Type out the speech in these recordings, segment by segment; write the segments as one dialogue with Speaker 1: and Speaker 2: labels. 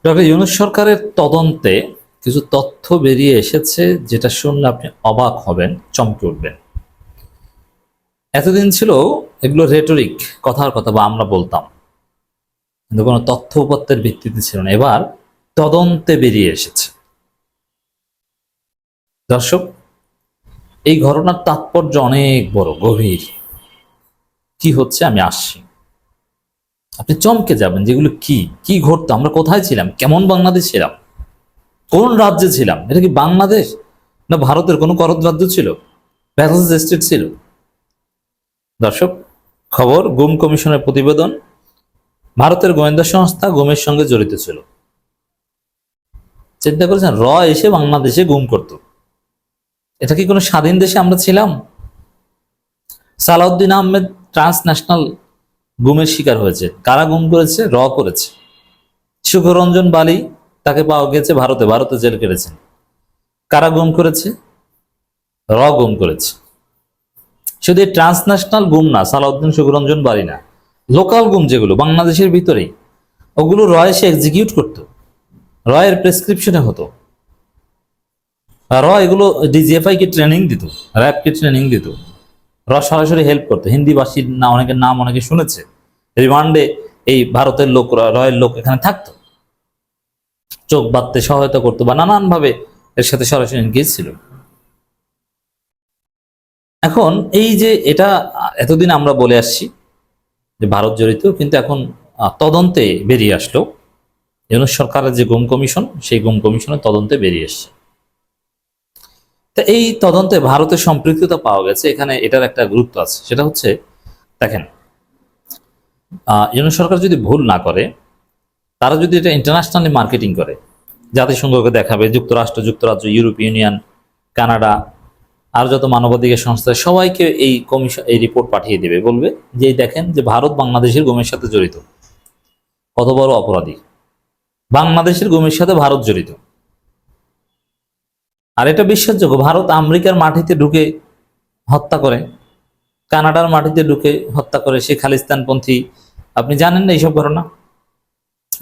Speaker 1: Doctor Yunus সরকারের তদন্তে কিছু তথ্য বেরিয়ে এসেছে, যেটা শুনলে আপনি অবাক হবেন, চমকে উঠবেন। এতদিন ছিল এগুলো রেটরিক, কথার কথা বা আমরা বলতাম, কিন্তু কোনো তথ্য উপাত্তের ভিত্তিতে ছিল না। এবার তদন্তে বেরিয়ে এসেছে। দর্শক, এই ঘটনার তাৎপর্য অনেক বড়, গভীর। কি হচ্ছে আমি আসছি, আপনি চমকে যাবেন যেগুলো কি কি ঘটতো, আমরা কোথায় ছিলাম, কেমন বাংলাদেশ ছিলাম, কোন রাজ্যে ছিলাম, এটা কি বাংলাদেশ না ভারতের কোনো করদ রাজ্য ছিল, ভ্যাসেলস স্টেট ছিল। দর্শক, খবর গুম কমিশনের প্রতিবেদন, ভারতের গোয়েন্দা সংস্থা গুমের সঙ্গে জড়িত ছিল। চিন্তা করেছেন, এসে বাংলাদেশে গুম করত। এটা কি কোনো স্বাধীন দেশে আমরা ছিলাম? সালাউদ্দিন আহমেদ ট্রান্সন্যাশনাল গুমের শিকার হয়েছে। কারা গুম করেছে? করেছে। সুখরঞ্জন বালি, তাকে পাওয়া গেছে ভারতে, ভারতে জেল কেটেছেন। কারা গুম করেছে? গুম করেছে। শুধু ট্রান্সন্যাশনাল গুম না, সালাউদ্দিন সুখরঞ্জন বালি না, লোকাল গুম যেগুলো বাংলাদেশের ভিতরেই, ওগুলো এসে এক্সিকিউট করতো, এর প্রেসক্রিপশনে হতো। এগুলো ডিজিএফআই কে ট্রেনিং দিত, র্যাব কে ট্রেনিং দিত। সরাসরি হেল্প করতো। হিন্দিভাষীর না অনেকের নাম অনেকে শুনেছে। রিমান্ডে এই ভারতের লোক, রয়ের লোক এখানে থাকতো, চোখ বাঁধতে সহায়তা করতো বা নানানভাবে এর সাথে সরাসরি এনগেজ ছিল। এখন এই যে এটা এতদিন আমরা বলে আসছি যে ভারত জড়িত, কিন্তু এখন তদন্তে বেরিয়ে আসলো। ইউনূস সরকারের যে গুম কমিশন, সেই গুম কমিশনের তদন্তে বেরিয়ে এসছে। তা এই তদন্তে ভারতের সম্পৃক্ততা পাওয়া গেছে। এখানে এটার একটা গুরুত্ব আছে, সেটা হচ্ছে, দেখেন, ইউনূস সরকার যদি ভুল না করে, তারা যদি এটা ইন্টারন্যাশনালি মার্কেটিং করে, জাতিসংঘকে দেখাবে, যুক্তরাষ্ট্র, যুক্তরাজ্য, ইউরোপীয় ইউনিয়ন, কানাডা, আর যত মানবাধিকার সংস্থা, সবাইকে এই কমিশন, এই রিপোর্ট পাঠিয়ে দেবে, বলবে যে দেখেন যে ভারত বাংলাদেশের গুমের সাথে জড়িত। কত বড় অপরাধী! বাংলাদেশের গুমের সাথে ভারত জড়িত। আর এটা বিশ্বাসযোগ্য। ভারত আমেরিকার মাটিতে ঢুকে হত্যা করে, কানাডার মাটিতে ঢুকে হত্যা করে, সে খালিস্তানপন্থী। আপনি জানেন না এইসব ঘটনা?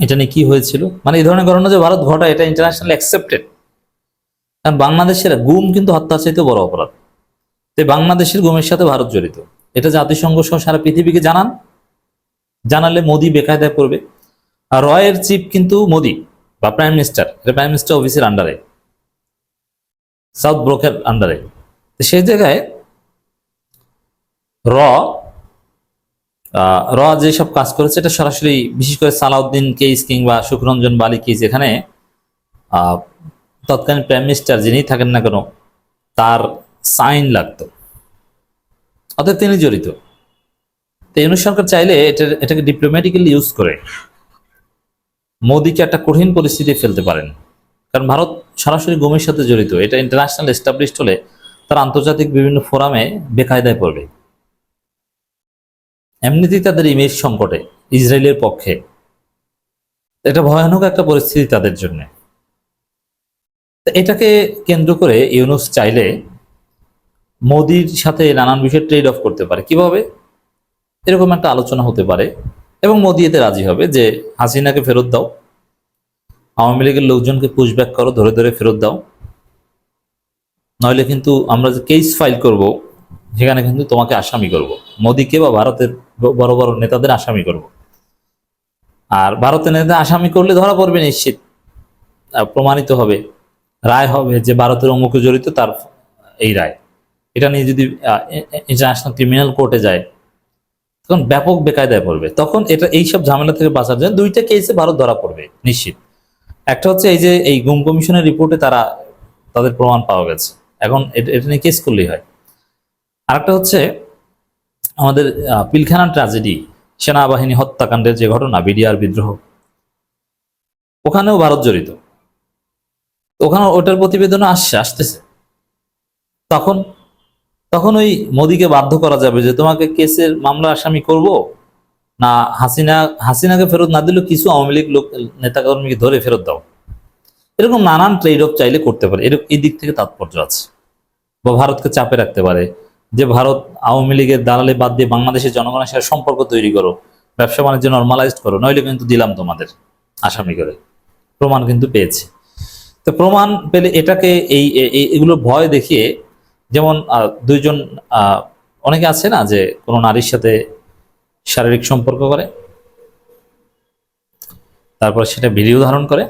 Speaker 1: এটা নিয়ে কি হয়েছিল? মানে এই ধরনের ঘটনা যে ভারত ঘটায়, এটা ইন্টারন্যাশনাল অ্যাকসেপ্টেড। কারণ বাংলাদেশের গুম কিন্তু হত্যার চাইতে বড় অপরাধ। তাই বাংলাদেশের গুমের সাথে ভারত জড়িত, এটা জাতিসংঘ সহ সারা পৃথিবীকে জানান। জানালে মোদি বেকায়দায় পড়বে। আর এর চিফ কিন্তু মোদি বা প্রাইম মিনিস্টার, এটা প্রাইম মিনিস্টার অফিসের আন্ডারে, সাউথ ব্লকের আন্ডারে। সেই জায়গায় যেসব কাজ করেছে, এটা সরাসরি, বিশেষ করে সালাউদ্দিন কেস কিংবা সুখরঞ্জন বালি কেস, এখানে তৎকালীন প্রাইম মিনিস্টার যিনি থাকেন না কেন, তার সাইন লাগতো, অর্থাৎ তিনি জড়িত। তো ইউনূস সরকার চাইলে এটাকে ডিপ্লোম্যাটিক্যালি ইউজ করে মোদিকে একটা কঠিন পরিস্থিতি ফেলতে পারেন। কারণ ভারত সরাসরি গুমের সাথে জড়িত, এটা ইন্টারন্যাশনাল এস্টাবলিশড হলে তার আন্তর্জাতিক বিভিন্ন ফোরামে বেকায়দায় পড়বে। এমনিতেই তাদের ইমেজ সংকটে, ইসরায়েলের পক্ষে এটা ভয়ানক একটা পরিস্থিতি তাদের জন্য। এটাকে কেন্দ্র করে ইউনূস চাইলে মোদির সাথে নানান বিষয়ে ট্রেড অফ করতে পারে। কিভাবে? এরকম একটা আলোচনা হতে পারে এবং মোদি এতে রাজি হবে যে হাসিনাকে ফেরত দাও, আওয়ামী লীগের লোকজনকে পুশব্যাক করো, ধরে ধরে ফেরত দাও, নইলে কিন্তু আমরা যে কেস ফাইল করব, সেখানে কিন্তু তোমাকে আসামি করব, মোদিকে বা ভারতের বড় বড় নেতাদের আসামি করব। আর ভারতের নেতা আসামি করলে ধরা পড়বে নিশ্চিত, প্রমাণিত হবে, রায় হবে যে ভারতের অমুকে জড়িত, তার এই রায়। এটা নিয়ে যদি ইন্টারন্যাশনাল ক্রিমিনাল কোর্টে যায়, তখন ব্যাপক বেকায়দায় পড়বে। তখন এটা এইসব ঝামেলা থেকে বাঁচার জন্য দুইটা কেসে ভারত ধরা পড়বে নিশ্চিত। একটা হচ্ছে এই যে এই গুম কমিশনের রিপোর্টে তাদের প্রমাণ পাওয়া গেছে, এখন এটা নিয়ে কেস করলেই হয়। আরেকটা হচ্ছে আমাদের পিলখানা ট্র্যাজেডি, সেনাবাহিনী হত্যাকাণ্ডের যে ঘটনা, বিডিআর বিদ্রোহ, ওখানেও ভারত জড়িত। ওখানে ওটার প্রতিবেদন আসতেছে। তখন তখন ওই মোদিকে বাধ্য করা যাবে যে তোমাকে কেসের মামলা আসামি করব না, হাসিনাকে ফেরত না দিলেও কিছু আওয়ামী লীগ লোক নেতাকর্মীকে ধরে ফেরত দাও। এরকম নানান ট্রেড অফ চাইলে করতে পারে। এই দিক থেকে তাৎপর্য আছে। বা ভারতকে চাপে রাখতে পারে যে ভারত আওয়ামী লীগের দালালি বাদ দিয়ে বাংলাদেশের জনগণের সাথে সম্পর্ক তৈরি করো, ব্যবসা বাণিজ্য নর্মালাইজড করো, নইলে কিন্তু দিলাম তোমাদের আসামি করে। প্রমাণ কিন্তু পেয়েছে। তো প্রমাণ পেলে এটাকে এগুলো ভয় দেখিয়ে, যেমন দুইজন অনেকে আছে না যে কোনো নারীর সাথে শারীরিক সম্পর্ক করে, তারপর সেটা ভিডিও ধারণ করে,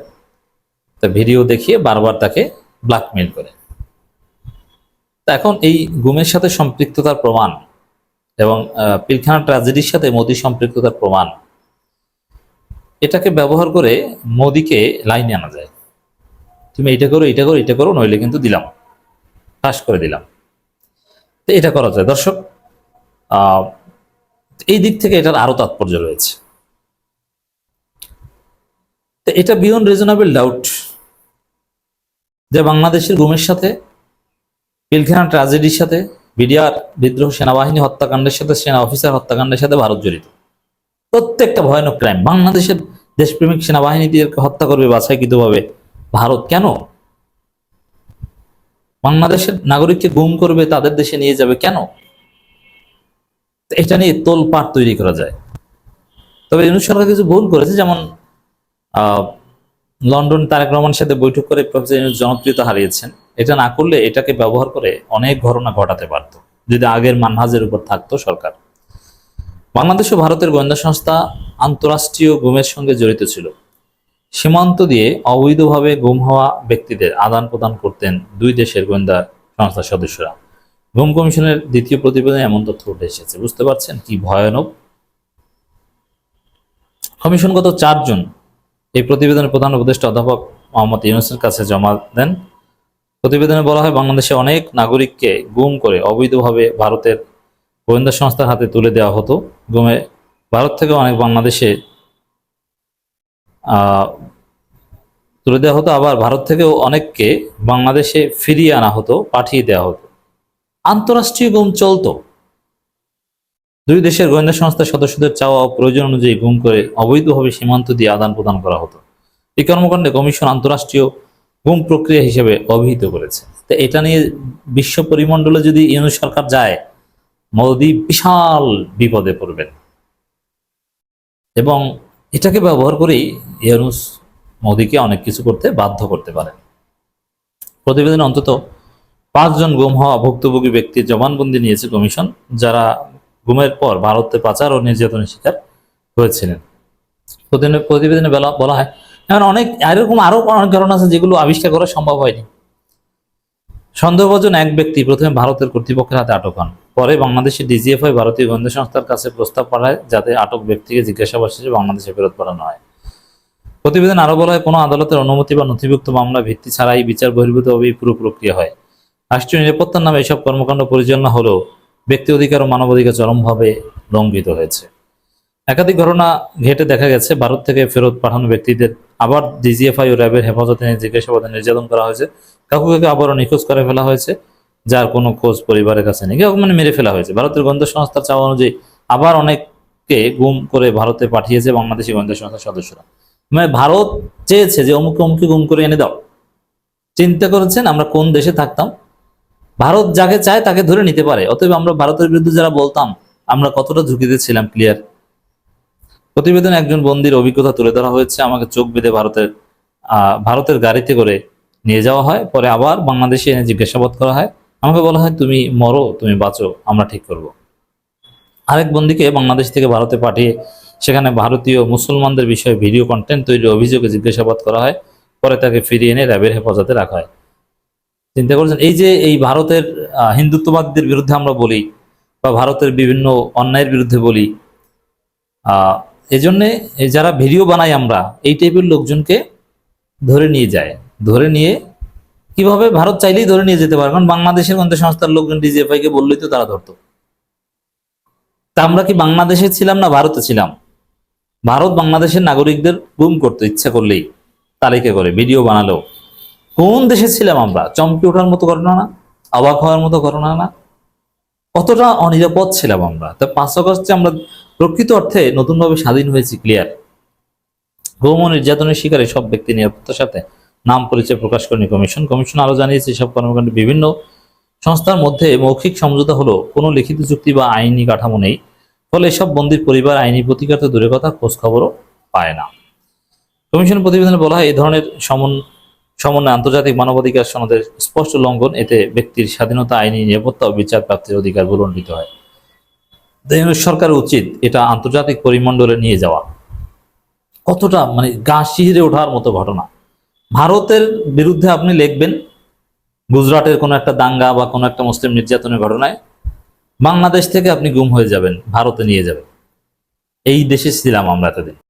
Speaker 1: তা ভিডিও দেখিয়ে বারবার তাকে ব্ল্যাকমেইল করে। তা এখন এই গুমের সাথে সম্পৃক্ততার প্রমাণ এবং পিলখানা ট্র্যাজেডির সাথে মোদির সম্পৃক্ততার প্রমাণ, এটাকে ব্যবহার করে মোদিকে লাইনে আনা যায়। তুমি এটা করো, এটা করো, এটা করো, নইলে কিন্তু দিলাম, ফাঁস করে দিলাম। তো এটা করা যায় দর্শক। এই দিক থেকে এটার আরো তাৎপর্য রয়েছে। তো এটা বিয়ন্ড রিজনেবল ডাউট যে বাংলাদেশের গুমের সাথে, পিলখানা ট্র্যাজেডির সাথে, বিডিআর বিদ্রোহ, সেনাবাহিনী হত্যাকাণ্ডের সাথে, সেনা অফিসার হত্যাকাণ্ডের সাথে ভারত জড়িত। প্রত্যেকটা ভয়ানক ক্রাইম। বাংলাদেশের দেশপ্রেমিক সেনাবাহিনীদেরকে হত্যা করবে বাছাইকৃতভাবে ভারত, কেন? বাংলাদেশের নাগরিককে গুম করবে, তাদের দেশে নিয়ে যাবে, কেন? এটা নিয়ে তোলপাড় তৈরি করা যায়। তবে ইউনূস সরকার কিছু ভুল করেছে, যেমন লন্ডন তারেক রহমানের সাথে বৈঠক করে প্রফেসর ইউনূস জনপ্রিয়তা হারিয়েছেন। এটা না করলে এটাকে ব্যবহার করে অনেক ঘটনা ঘটাতে পারত, যদি আগের মানহাজের উপর থাকতো সরকার। বাংলাদেশ ও ভারতের গোয়েন্দা সংস্থা আন্তঃরাষ্ট্রীয় গুমের সঙ্গে জড়িত ছিল। সীমান্ত দিয়ে অবৈধভাবে গুম হওয়া ব্যক্তিদের আদান প্রদান করতেন দুই দেশের গোয়েন্দা সংস্থার সদস্যরা। গুম কমিশনের দ্বিতীয় প্রতিবেদনে এমন তথ্য উঠে এসেছে। বুঝতে পারছেন কি ভয়ানক? কমিশনগত 4 জন এই প্রতিবেদনের প্রধান উপদেষ্টা অধ্যাপক মোহাম্মদ ইউনূসের কাছে জমা দেন। প্রতিবেদনে বলা হয়, বাংলাদেশে অনেক নাগরিককে গুম করে অবৈধভাবে ভারতের গোয়েন্দা সংস্থার হাতে তুলে দেওয়া হতো। গুমে ভারত থেকে অনেক বাংলাদেশে তুলে দেওয়া হতো, আবার ভারত থেকেও অনেককে বাংলাদেশে ফিরিয়ে আনা হতো, পাঠিয়ে দেওয়া হতো। আন্তঃরাষ্ট্রীয় গুম চলতো। দুই দেশের গোয়েন্দা সংস্থার সদস্যদের চাওয়া ও প্রয়োজন অনুযায়ী গুম করে অবৈধভাবে সীমান্ত দিয়ে আদান প্রদান করা হতো। এই কর্মকাণ্ডে কমিশন আন্তঃরাষ্ট্রীয় গুম প্রক্রিয়া হিসেবে অভিহিত করেছে। তো এটা নিয়ে বিশ্ব পরিমণ্ডলে যদি ইউনূস সরকার যায়, মোদি বিশাল বিপদে পড়বেন। এবং এটাকে ব্যবহার করেই ইউনূস মোদিকে অনেক কিছু করতে বাধ্য করতে পারেন। প্রতিবেদনে অন্তত 5 জন গুম হওয়া ভুক্তভোগী ব্যক্তির জবানবন্দি নিয়েছে কমিশন, যারা গুমের পর ভারতে পাচার ও নির্যাতনের শিকার হয়েছিলেন। প্রতিবেদনে বলা হয়, এমন অনেক এরকম আরো অনেক ঘটনা আছে যেগুলো আবিষ্কার করা সম্ভব হয়নি। সন্দেহভাজন এক ব্যক্তি প্রথমে ভারতের কর্তৃপক্ষের হাতে আটক হন। পরে বাংলাদেশের ডিজিএফআই ভারতীয় গোয়েন্দা সংস্থার কাছে প্রস্তাব পাঠায় যাতে আটক ব্যক্তিকে জিজ্ঞাসাবাদ শেষে বাংলাদেশে ফেরত পাঠানো হয়। প্রতিবেদন আরো বলা হয়, কোনো আদালতের অনুমতি বা নথিভুক্ত মামলা ভিত্তি ছাড়াই বিচার বহির্ভূতভাবেই পুরো প্রক্রিয়া হয়। রাষ্ট্রীয় নিরাপত্তার নামে এসব কর্মকাণ্ড পরিচালনা হলেও ব্যক্তি অধিকার ও মানবাধিকার চরমভাবে লঙ্ঘিত হয়েছে। একাধিক ঘটনা ঘেটে দেখা গেছে, ভারত থেকে ফেরত পাঠানো ব্যক্তিদের আবার ডিজিএফআই ও র্যাবের হেফাজতে নিয়ে জিজ্ঞাসাবাদে নির্যাতন করা হয়েছে। কাউকে কাউকে আবারও নিখোঁজ করে ফেলা হয়েছে, যার কোনো খোঁজ পরিবারের কাছে নেই। কেউ মানে মেরে ফেলা হয়েছে। ভারতের গোয়েন্দা সংস্থার চাওয়া অনুযায়ী আবার অনেককে গুম করে ভারতে পাঠিয়েছে বাংলাদেশি গোয়েন্দা সংস্থার সদস্যরা। মানে ভারত চেয়েছে যে অমুকে অমুকে গুম করে এনে দাও। চিন্তা করেছেন আমরা কোন দেশে থাকতাম? ভারত যাকে চায় তাকে ধরে নিতে পারে। অতএব আমরা ভারতের বিরুদ্ধে যারা বলতাম, আমরা কতটা ঝুঁকিতে ছিলাম ক্লিয়ার। প্রতিবেদনে একজন বন্দির অভিজ্ঞতা তুলে ধরা হয়েছে। আমাকে চোখ বেঁধে ভারতের গাড়িতে করে নিয়ে যাওয়া হয়, পরে আবার বাংলাদেশে এনে জিজ্ঞাসাবাদ করা হয়। আমাকে বলা হয়, তুমি মরো, তুমি বাঁচো, আমরা ঠিক করব। আরেক বন্দিকে বাংলাদেশ থেকে ভারতে পাঠিয়ে সেখানে ভারতীয় মুসলমানদের বিষয়ে ভিডিও কন্টেন্ট তৈরির অভিযোগে জিজ্ঞাসাবাদ করা হয়। পরে তাকে ফিরিয়ে এনে র্যাবের হেফাজতে রাখা হয়। চিন্তা করছেন, এই যে এই ভারতের হিন্দুত্ববাদীদের বিরুদ্ধে আমরা বলি বা ভারতের বিভিন্ন অন্যায়ের বিরুদ্ধে বলি, এই জন্যে যারা ভিডিও বানাই আমরা, এই টাইপের লোকজনকে ধরে নিয়ে যায়। ধরে নিয়ে কিভাবে? ভারত চাইলেই ধরে নিয়ে যেতে পারে, কারণ বাংলাদেশের গোয়েন্দা সংস্থার লোকজন ডিজিএফআই কে বললেই তো তারা ধরতো। তা আমরা কি বাংলাদেশে ছিলাম না ভারতে ছিলাম? ভারত বাংলাদেশের নাগরিকদের গুম করতো ইচ্ছা করলেই, তালিকা করে ভিডিও বানালেও। কোন দেশে ছিলাম আমরা? চমকে ওঠার মতো ঘটনা না? অবাক হওয়ার মতো ঘটনা না? কতটা অনিরাপদ ছিলাম আমরা। তা 5 আগস্টে আমরা প্রকৃত অর্থে নতুনভাবে স্বাধীন হয়েছি ক্লিয়ার। গুম ও নির্যাতনের শিকারে সব ব্যক্তি নিরাপত্তার সাথে নাম পরিচয় প্রকাশ করেনি কমিশন। কমিশন আরো জানিয়েছে, সব কর্মকাণ্ডে বিভিন্ন সংস্থার মধ্যে মৌখিক সমঝোতা হলো কোনো লিখিত চুক্তি বা আইনি কাঠামো নেই। ফলে এসব বন্দির পরিবার আইনি প্রতিকার তো দূরের কথা, খোঁজ খবরও পায় না। কমিশন প্রতিবেদনে বলা হয় এই ধরনের সমন্বয় আন্তর্জাতিক মানবাধিকার সনদের স্পষ্ট লঙ্ঘন, এতে ব্যক্তির স্বাধীনতা, আইনি নিরাপত্তা ও বিচার প্রাপ্তির অধিকার ভূলণ্ঠিত হয়। সরকারের উচিত এটা আন্তর্জাতিক পরিমণ্ডলে নিয়ে যাওয়া। কতটা মানে গা শিহরে ওঠার মতো ঘটনা। ভারতের বিরুদ্ধে আপনি লিখবেন গুজরাটের কোনো একটা দাঙ্গা বা কোনো একটা মুসলিম নির্যাতনের ঘটনায়, বাংলাদেশ থেকে আপনি গুম হয়ে যাবেন, ভারতে নিয়ে যাবেন। এই দেশে ছিলাম আমরা এতদিন।